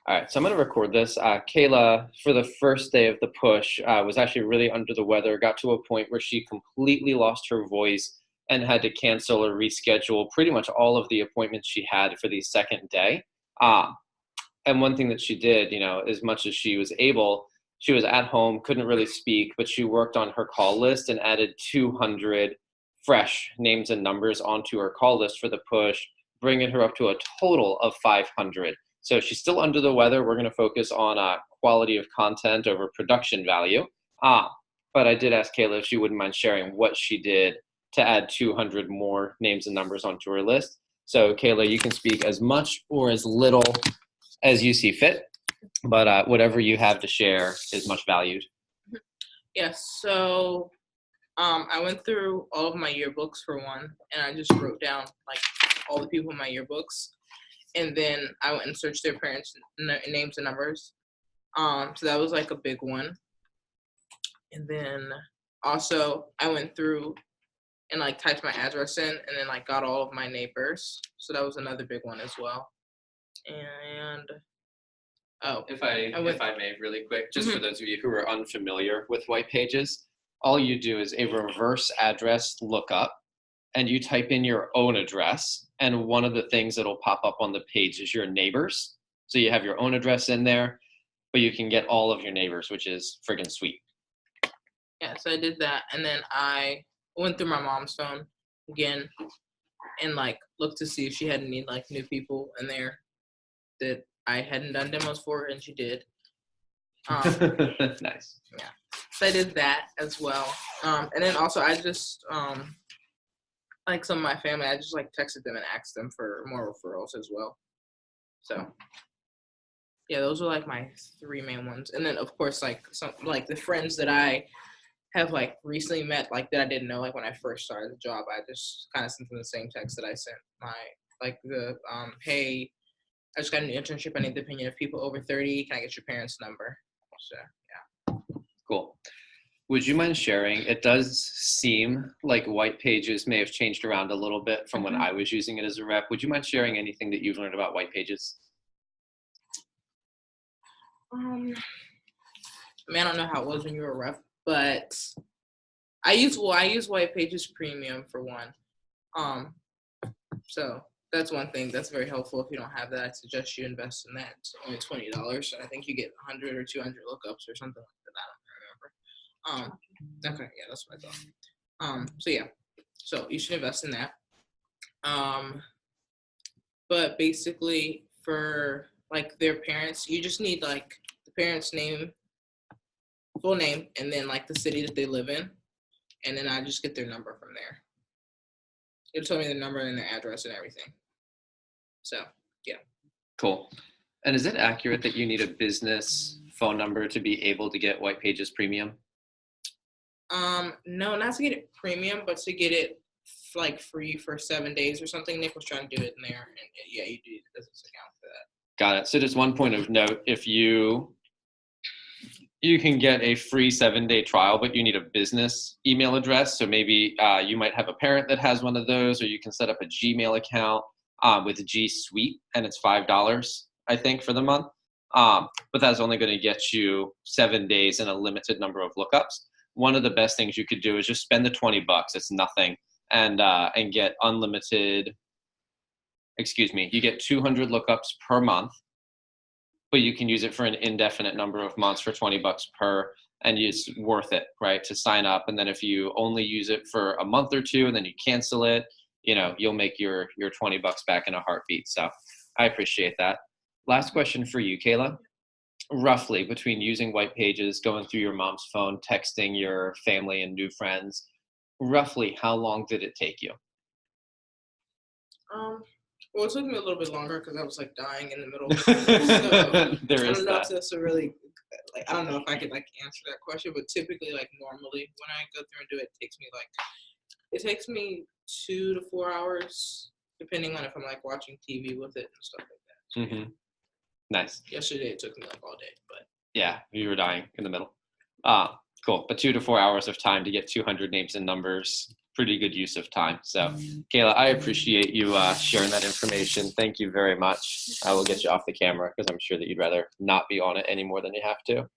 All right, so I'm going to record this. Kayla, for the first day of the push, was actually really under the weather, got to a point where she completely lost her voice and had to cancel or reschedule pretty much all of the appointments she had for the second day. Um, and one thing that she did, as much as she was able, she was at home, couldn't really speak, but she worked on her call list and added 200 fresh names and numbers onto her call list for the push, bringing her up to a total of 500. So she's still under the weather. We're going to focus on quality of content over production value. But I did ask Kayla if she wouldn't mind sharing what she did to add 200 more names and numbers onto her list. So Kayla, you can speak as much or as little as you see fit, but whatever you have to share is much valued. Yes, so I went through all of my yearbooks for one, and I just wrote down like all the people in my yearbooks, and then I went and searched their parents' names and numbers. So that was like a big one. And then also I went through and like typed my address in, and then like got all of my neighbors. So that was another big one as well. And if I may, really quick, just for those of you who are unfamiliar with White Pages, all you do is a reverse address lookup, and you type in your own address, and one of the things that'll pop up on the page is your neighbors. So you have your own address in there, but you can get all of your neighbors, which is friggin' sweet. Yeah, so I did that, and then I went through my mom's phone again and like looked to see if she had any like new people in there that I hadn't done demos for, and she did. Nice. Yeah, so I did that as well. And then also I just like some of my family, I just like texted them and asked them for more referrals as well. So yeah, those are like my three main ones. And then of course like some like the friends that I have like recently met, like that I didn't know like when I first started the job, I just kind of sent them the same text that I sent my like the hey, I just got a new internship. I need the opinion of people over 30. Can I get your parents' number? So yeah. Cool. Would you mind sharing? It does seem like White Pages may have changed around a little bit from when I was using it as a rep. Would you mind sharing anything that you've learned about White Pages? I mean, I don't know how it was when you were a rep, but I use White Pages Premium for one. So that's one thing that's very helpful. If you don't have that, I suggest you invest in that. It's only $20. I think you get 100 or 200 lookups or something like that. I don't remember. Okay, yeah, that's what I thought. So yeah, so you should invest in that. But basically for like their parents, you just need like the parents' name, full name, and then like the city that they live in, and then I just get their number from there. It'll tell me the number and their address and everything. So yeah. Cool. And is it accurate that you need a business phone number to be able to get White Pages Premium? No, not to get it premium, but to get it like free for 7 days or something. Nick was trying to do it in there, and yeah, you do need a business account for that. Got it. So just one point of note: if you can get a free 7-day trial, but you need a business email address. So maybe you might have a parent that has one of those, or you can set up a Gmail account with G Suite, and it's $5, I think, for the month. But that's only going to get you 7 days and a limited number of lookups. One of the best things you could do is just spend the $20. It's nothing, and get unlimited. Excuse me. You get 200 lookups per month, but you can use it for an indefinite number of months for $20 per, and it's worth it, right, to sign up. And then if you only use it for a month or two and then you cancel it, you'll make your $20 back in a heartbeat. So I appreciate that. Last question for you, Kayla. Roughly between using White Pages, going through your mom's phone, texting your family and new friends, roughly how long did it take you? Well, it took me a little bit longer because I was like dying in the middle. So there is I don't know if that's a really like I don't know if I could like answer that question, but typically like normally when I go through and do it, it takes me 2 to 4 hours, depending on if I'm like watching TV with it and stuff like that. So, mm-hmm. Nice. Yesterday it took me like all day, but yeah, you were dying in the middle. Cool. But 2 to 4 hours of time to get 200 names and numbers. pretty good use of time. So, Kayla, I appreciate you sharing that information. Thank you very much. I will get you off the camera because I'm sure that you'd rather not be on it any more than you have to.